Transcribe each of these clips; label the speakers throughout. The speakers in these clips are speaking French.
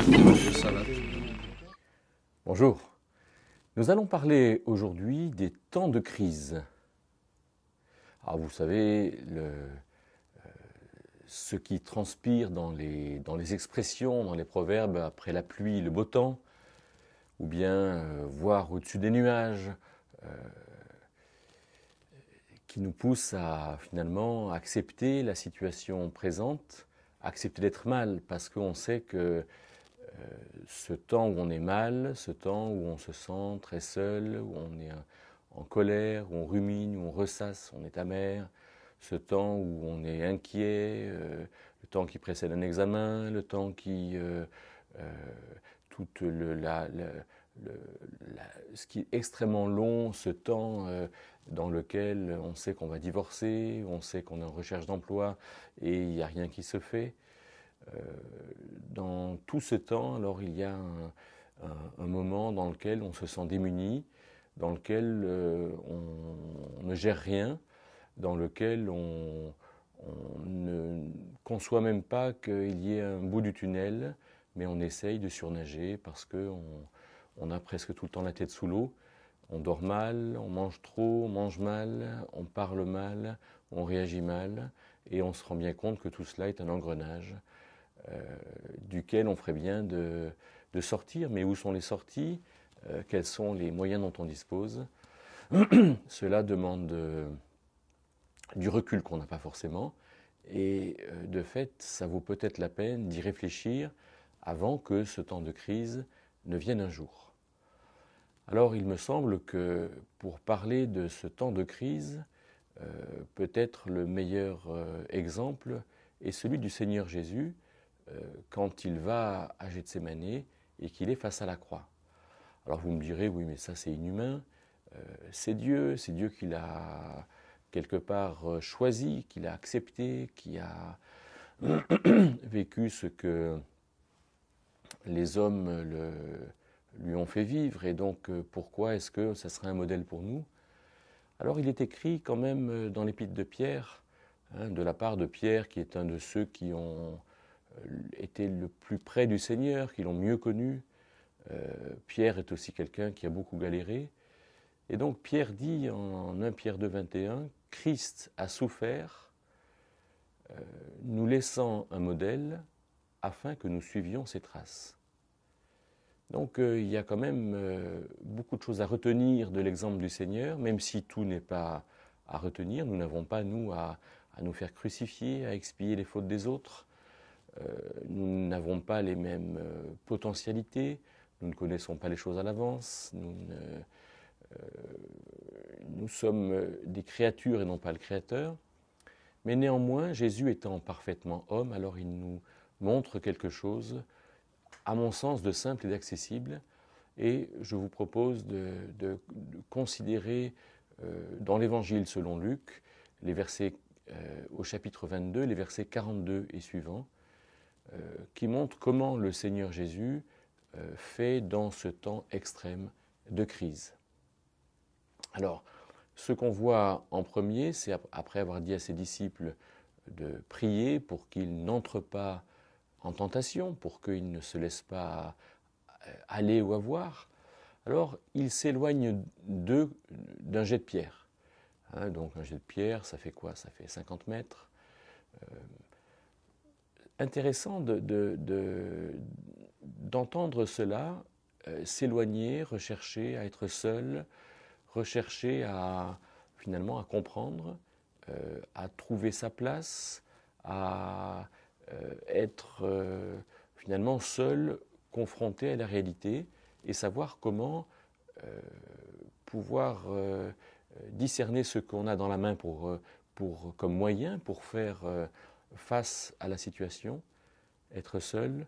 Speaker 1: Ça va.
Speaker 2: Bonjour. Nous allons parler aujourd'hui des temps de crise. Alors vous savez, ce qui transpire dans les expressions, dans les proverbes, après la pluie, le beau temps, ou bien voir au-dessus des nuages, qui nous pousse à finalement accepter la situation présente, accepter d'être mal, parce qu'on sait que ce temps où on est mal, ce temps où on se sent très seul, où on est en colère, où on rumine, où on ressasse, on est amer, ce temps où on est inquiet, le temps qui précède un examen, le temps qui... tout ce qui est extrêmement long, ce temps dans lequel on sait qu'on va divorcer, on sait qu'on est en recherche d'emploi et il n'y a rien qui se fait. Dans tout ce temps, alors il y a un moment dans lequel on se sent démuni, dans lequel on ne gère rien, dans lequel on ne conçoit même pas qu'il y ait un bout du tunnel, mais on essaye de surnager parce qu'on a presque tout le temps la tête sous l'eau. On dort mal, on mange trop, on mange mal, on parle mal, on réagit mal, et on se rend bien compte que tout cela est un engrenage duquel on ferait bien de sortir. Mais où sont les sorties? Quels sont les moyens dont on dispose? Cela demande du recul qu'on n'a pas forcément. Et de fait, ça vaut peut-être la peine d'y réfléchir avant que ce temps de crise ne vienne un jour. Alors il me semble que pour parler de ce temps de crise, peut-être le meilleur exemple est celui du Seigneur Jésus quand il va à Gethsémanée et qu'il est face à la croix. Alors vous me direz, oui mais ça c'est inhumain, c'est Dieu qui l'a quelque part choisi, qui l'a accepté, qui a vécu ce que les hommes lui ont fait vivre, et donc pourquoi est-ce que ça serait un modèle pour nous? Alors il est écrit quand même dans l'épître de Pierre, de la part de Pierre qui est un de ceux qui ont été le plus près du Seigneur, qui l'ont mieux connu. Pierre est aussi quelqu'un qui a beaucoup galéré. Et donc Pierre dit en 1 Pierre 2, 21, « Christ a souffert, nous laissant un modèle afin que nous suivions ses traces. » Donc il y a quand même beaucoup de choses à retenir de l'exemple du Seigneur, même si tout n'est pas à retenir. Nous n'avons pas, nous, à nous faire crucifier, à expier les fautes des autres. Nous n'avons pas les mêmes potentialités, nous ne connaissons pas les choses à l'avance, nous sommes des créatures et non pas le Créateur. Mais néanmoins, Jésus étant parfaitement homme, alors il nous montre quelque chose, à mon sens, de simple et d'accessible. Et je vous propose de considérer dans l'Évangile selon Luc, les versets au chapitre 22, les versets 42 et suivants, qui montrent comment le Seigneur Jésus fait dans ce temps extrême de crise. Alors, ce qu'on voit en premier, c'est après avoir dit à ses disciples de prier pour qu'ils n'entrent pas en tentation, pour qu'ils ne se laissent pas aller ou avoir, alors il s'éloigne d'un jet de pierre. Donc un jet de pierre, ça fait quoi? Ça fait 50 mètres. Intéressant d'entendre cela, s'éloigner, rechercher à être seul, rechercher finalement à comprendre, à trouver sa place, à être finalement seul, confronté à la réalité et savoir comment pouvoir discerner ce qu'on a dans la main comme moyen pour faire face à la situation, être seul.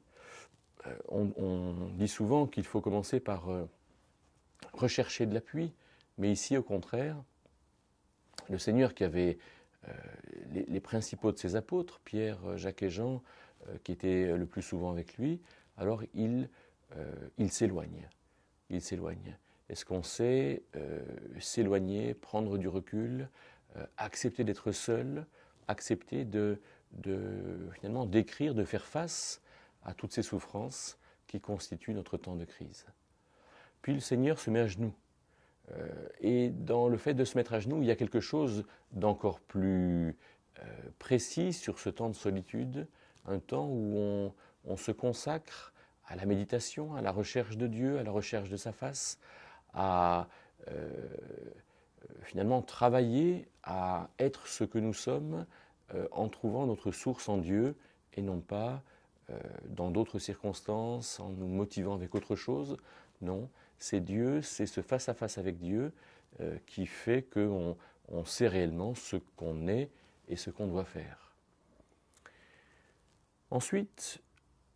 Speaker 2: On dit souvent qu'il faut commencer par rechercher de l'appui, mais ici au contraire, le Seigneur qui avait les principaux de ses apôtres, Pierre, Jacques et Jean, qui étaient le plus souvent avec lui, alors il s'éloigne. Il s'éloigne. Est-ce qu'on sait s'éloigner, prendre du recul, accepter d'être seul, accepter finalement d'écrire, de faire face à toutes ces souffrances qui constitue notre temps de crise. Puis le Seigneur se met à genoux. Et dans le fait de se mettre à genoux, il y a quelque chose d'encore plus précis sur ce temps de solitude, un temps où on se consacre à la méditation, à la recherche de Dieu, à la recherche de sa face, à finalement travailler à être ce que nous sommes en trouvant notre source en Dieu et non pas dans d'autres circonstances, en nous motivant avec autre chose. Non, c'est Dieu, c'est ce face-à-face avec Dieu qui fait qu'on sait réellement ce qu'on est et ce qu'on doit faire. Ensuite,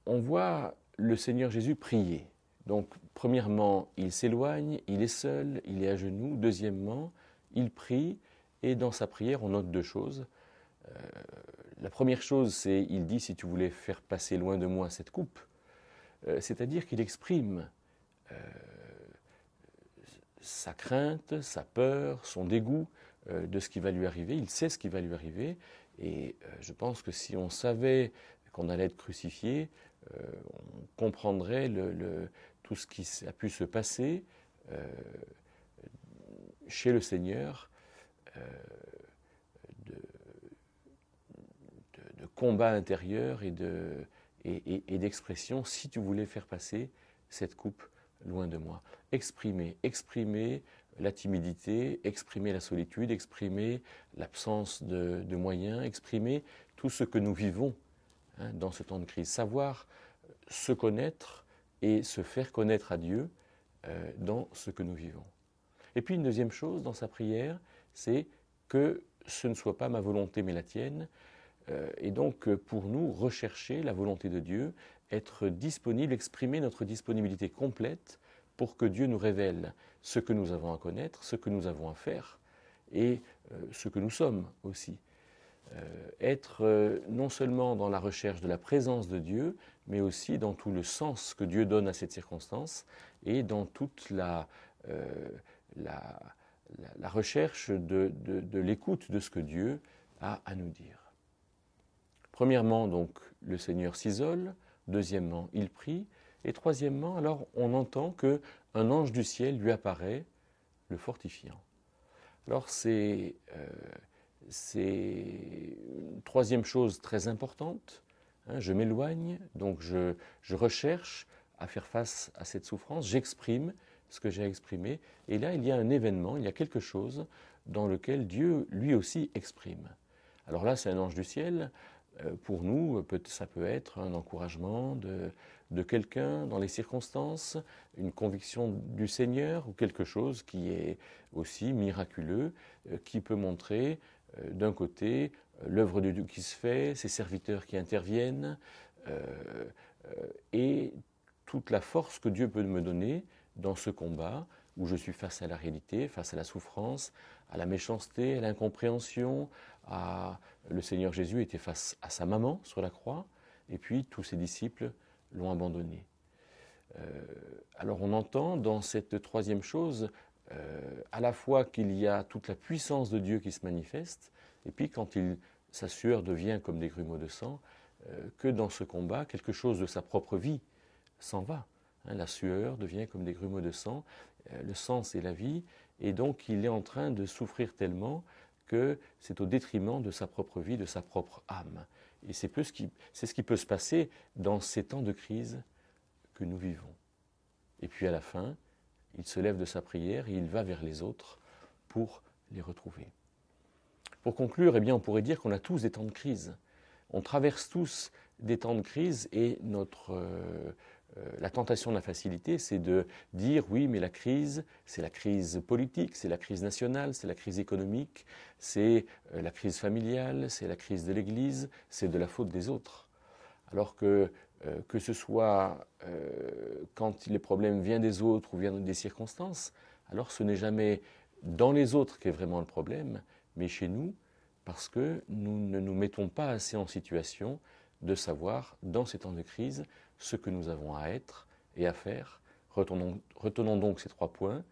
Speaker 2: on voit le Seigneur Jésus prier. Donc, premièrement, il s'éloigne, il est seul, il est à genoux. Deuxièmement, il prie, et dans sa prière, on note deux choses. La première chose, c'est, il dit, si tu voulais faire passer loin de moi cette coupe, c'est-à-dire qu'il exprime sa crainte, sa peur, son dégoût de ce qui va lui arriver. Il sait ce qui va lui arriver, et je pense que si on savait qu'on allait être crucifié, on comprendrait tout ce qui a pu se passer chez le Seigneur, de combat intérieur et d'expression, si tu voulais faire passer cette coupe loin de moi. Exprimer la timidité, exprimer la solitude, exprimer l'absence de moyens, exprimer tout ce que nous vivons dans ce temps de crise. Savoir se connaître et se faire connaître à Dieu dans ce que nous vivons. Et puis une deuxième chose dans sa prière, c'est que ce ne soit pas ma volonté mais la tienne. Et donc pour nous, rechercher la volonté de Dieu, être disponible, exprimer notre disponibilité complète pour que Dieu nous révèle ce que nous avons à connaître, ce que nous avons à faire et ce que nous sommes aussi. Être non seulement dans la recherche de la présence de Dieu, mais aussi dans tout le sens que Dieu donne à cette circonstance et dans toute la recherche de l'écoute de ce que Dieu a à nous dire. Premièrement, donc, le Seigneur s'isole. Deuxièmement, il prie. Et troisièmement, alors, on entend qu'un ange du ciel lui apparaît, le fortifiant. Alors, c'est une troisième chose très importante. Je m'éloigne, donc je recherche à faire face à cette souffrance. J'exprime ce que j'ai exprimé. Et là, il y a un événement, il y a quelque chose dans lequel Dieu, lui aussi, exprime. Alors là, c'est un ange du ciel. Pour nous, ça peut être un encouragement de quelqu'un dans les circonstances, une conviction du Seigneur ou quelque chose qui est aussi miraculeux, qui peut montrer d'un côté l'œuvre de Dieu qui se fait, ses serviteurs qui interviennent et toute la force que Dieu peut me donner dans ce combat où je suis face à la réalité, face à la souffrance, à la méchanceté, à l'incompréhension. Le Seigneur Jésus était face à sa maman sur la croix, et puis tous ses disciples l'ont abandonné. Alors on entend dans cette troisième chose à la fois qu'il y a toute la puissance de Dieu qui se manifeste, et puis quand sa sueur devient comme des grumeaux de sang, que dans ce combat, quelque chose de sa propre vie s'en va. La sueur devient comme des grumeaux de sang, le sang c'est la vie, et donc il est en train de souffrir tellement que c'est au détriment de sa propre vie, de sa propre âme. Et c'est ce qui peut se passer dans ces temps de crise que nous vivons. Et puis à la fin, il se lève de sa prière et il va vers les autres pour les retrouver. Pour conclure, eh bien, on pourrait dire qu'on a tous des temps de crise. On traverse tous des temps de crise et la tentation de la facilité, c'est de dire oui, mais la crise, c'est la crise politique, c'est la crise nationale, c'est la crise économique, c'est la crise familiale, c'est la crise de l'Église, c'est de la faute des autres. Alors que ce soit quand les problèmes viennent des autres ou viennent des circonstances, alors ce n'est jamais dans les autres qu'est vraiment le problème, mais chez nous, parce que nous ne nous mettons pas assez en situation de savoir, dans ces temps de crise, ce que nous avons à être et à faire. Retenons donc ces 3 points.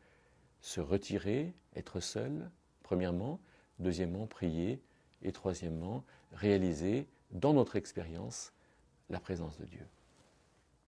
Speaker 2: Se retirer, être seul, premièrement. Deuxièmement, prier. Et troisièmement, réaliser dans notre expérience la présence de Dieu.